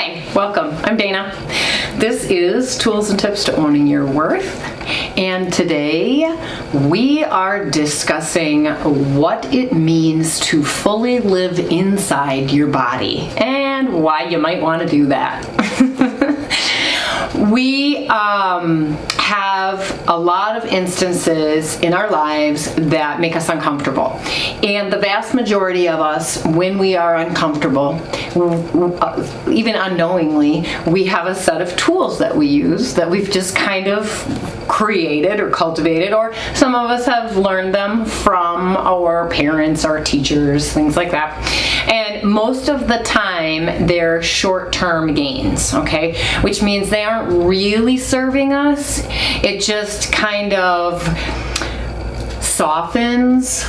Hi, welcome. I'm Dana. This is Tools and Tips to Owning Your Worth. And today we are discussing what it means to fully live inside your body and why you might want to do that. We have a lot of instances in our lives that make us uncomfortable. And the vast majority of us, when we are uncomfortable, even unknowingly, we have a set of tools that we use that we've just kind of created or cultivated, or some of us have learned them from our parents, our teachers, things like that. And most of the time, they're short-term gains, okay? Which means they aren't really serving us. It just kind of softens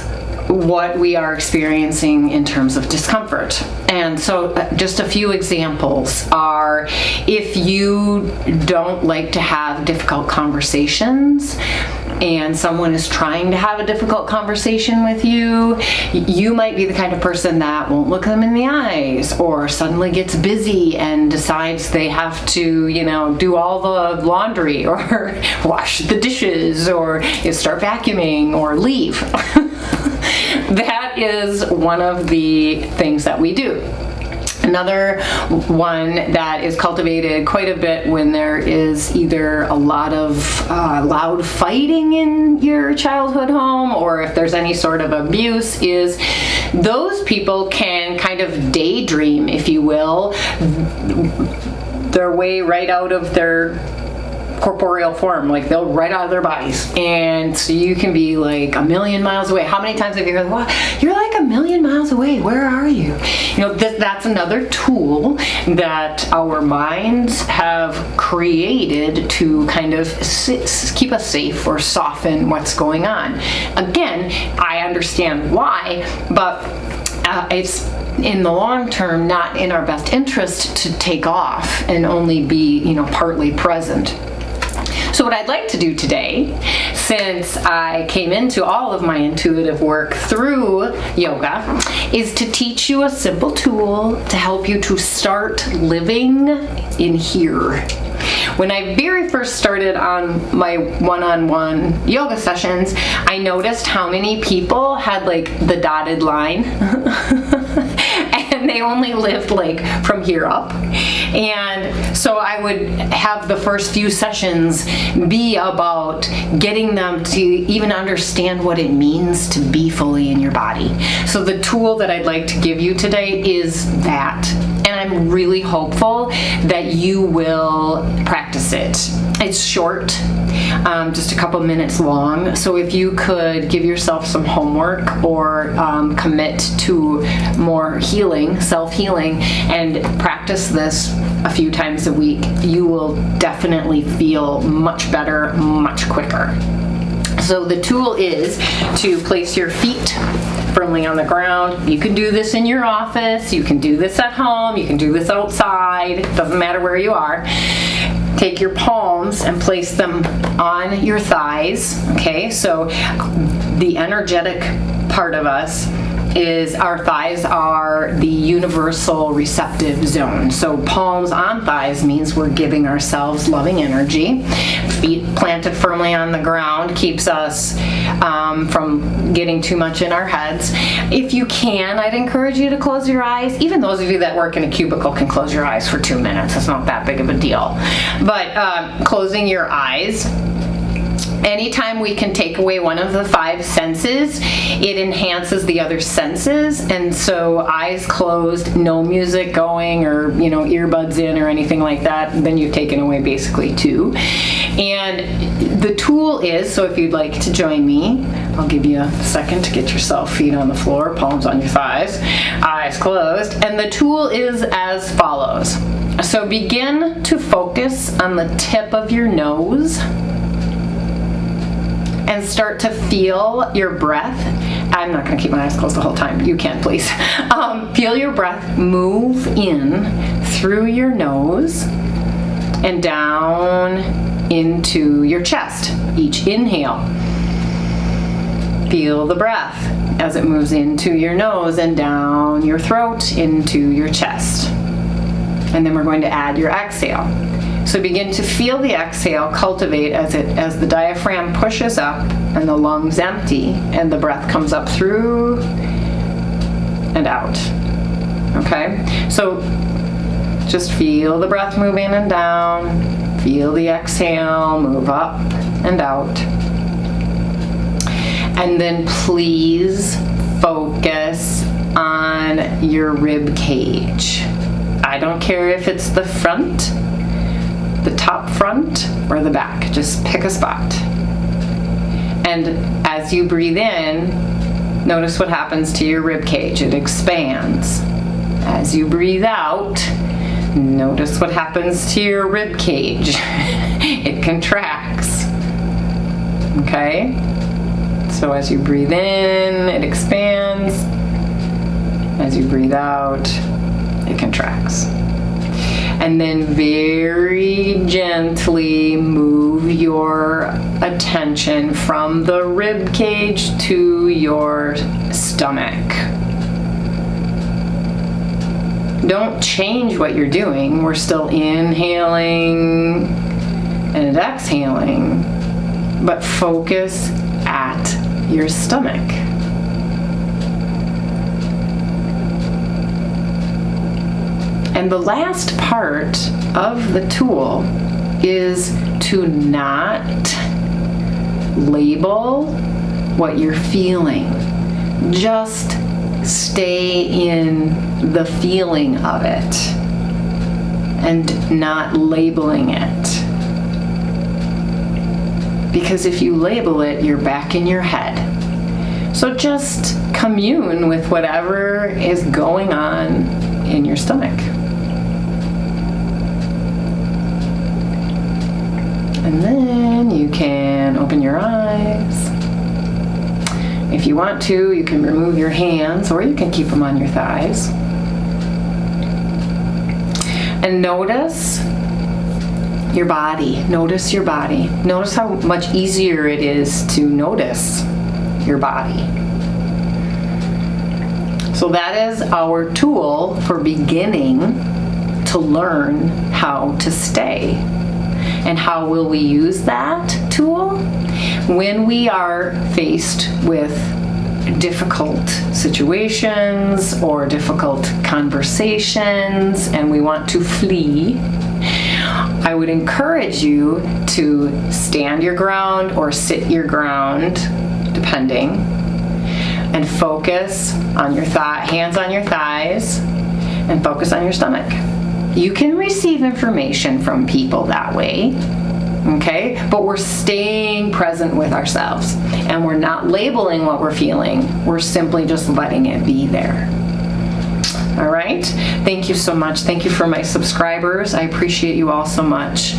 what we are experiencing in terms of discomfort. And so just a few examples are, if you don't like to have difficult conversations and someone is trying to have a difficult conversation with you, you might be the kind of person that won't look them in the eyes, or suddenly gets busy and decides they have to, do all the laundry or wash the dishes or start vacuuming or leave. That is one of the things that we do. Another one that is cultivated quite a bit when there is either a lot of loud fighting in your childhood home, or if there's any sort of abuse, is those people can kind of daydream, if you will, their way right out of their corporeal form. Like, they'll right out of their bodies, and so you can be like a million miles away. How many times have you heard, "Wow, you're like a million miles away, where are you?" That's another tool that our minds have created to kind of keep us safe or soften what's going on. Again, I understand why, but it's in the long term not in our best interest to take off and only be, partly present. So what I'd like to do today, since I came into all of my intuitive work through yoga, is to teach you a simple tool to help you to start living in here. When I very first started on my one-on-one yoga sessions, I noticed how many people had like the dotted line and they only lived like from here up. And so I would have the first few sessions be about getting them to even understand what it means to be fully in your body. So the tool that I'd like to give you today is that. And I'm really hopeful that you will practice it. It's short, just a couple minutes long. So if you could give yourself some homework or commit to more healing, self-healing, and practice this a few times a week, you will definitely feel much better, much quicker. So the tool is to place your feet firmly on the ground. You can do this in your office, you can do this at home, you can do this outside, it doesn't matter where you are. Take your palms and place them on your thighs, okay? So the energetic part of us is our thighs are the universal receptive zone. So palms on thighs means we're giving ourselves loving energy. Feet planted firmly on the ground keeps us from getting too much in our heads. If you can, I'd encourage you to close your eyes. Even those of you that work in a cubicle can close your eyes for 2 minutes. It's not that big of a deal. But closing your eyes, anytime we can take away one of the 5 senses, it enhances the other senses. And so eyes closed, no music going or, earbuds in or anything like that, then you've taken away basically 2. And the tool is, so if you'd like to join me, I'll give you a second to get yourself feet on the floor, palms on your thighs, eyes closed. And the tool is as follows. So begin to focus on the tip of your nose and start to feel your breath. I'm not going to keep my eyes closed the whole time. You can, please. Feel your breath move in through your nose and down into your chest. Each inhale. Feel the breath as it moves into your nose and down your throat into your chest. And then we're going to add your exhale. So begin to feel the exhale cultivate as the diaphragm pushes up and the lungs empty and the breath comes up through and out. Okay? So just feel the breath move in and down. Feel the exhale move up and out. And then please focus on your rib cage. I don't care if it's the front, the top front, or the back. Just pick a spot. And as you breathe in, notice what happens to your rib cage. It expands. As you breathe out, notice what happens to your rib cage. It contracts. Okay? So as you breathe in, it expands. As you breathe out, it contracts. And then very gently move your attention from the rib cage to your stomach. Don't change what you're doing. We're still inhaling and exhaling, but focus at your stomach. And the last part of the tool is to not label what you're feeling. Just stay in the feeling of it and not labeling it. Because if you label it, you're back in your head. So just commune with whatever is going on in your stomach. And then you can open your eyes. If you want to, you can remove your hands or you can keep them on your thighs. And notice your body. Notice your body. Notice how much easier it is to notice your body. So that is our tool for beginning to learn how to stay. And how will we use that tool? When we are faced with difficult situations or difficult conversations and we want to flee, I would encourage you to stand your ground or sit your ground, depending, and focus on your hands on your thighs and focus on your stomach. You can receive information from people that way, okay? But we're staying present with ourselves and we're not labeling what we're feeling. We're simply just letting it be there. All right? Thank you so much. Thank you for my subscribers. I appreciate you all so much.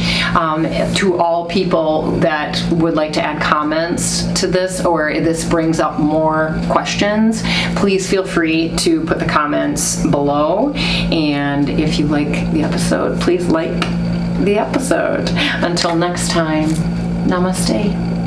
To all people that would like to add comments to this or this brings up more questions, please feel free to put the comments below. And if you like the episode, please like the episode. Until next time, namaste.